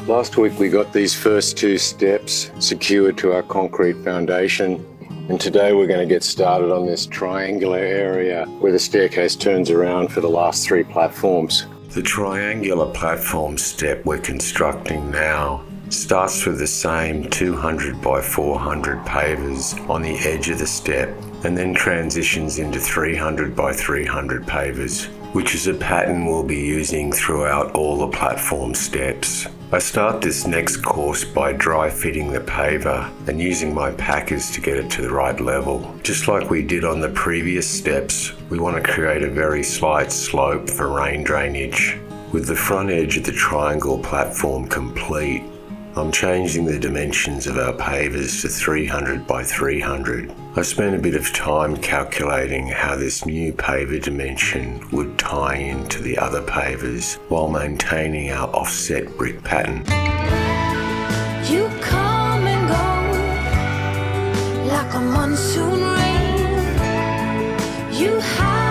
Last week we got these first two steps secured to our concrete foundation, and today we're going to get started on this triangular area where the staircase turns around for the last three platforms. The triangular platform step we're constructing now starts with the same 200 by 400 pavers on the edge of the step and then transitions into 300 by 300 pavers, which is a pattern we'll be using throughout all the platform steps. I start this next course by dry fitting the paver and using my packers to get it to the right level. Just like we did on the previous steps, we want to create a very slight slope for rain drainage. With the front edge of the triangle platform complete, I'm changing the dimensions of our pavers to 300 by 300. I spent a bit of time calculating how this new paver dimension would tie into the other pavers while maintaining our offset brick pattern. You come and go like a monsoon rain. You have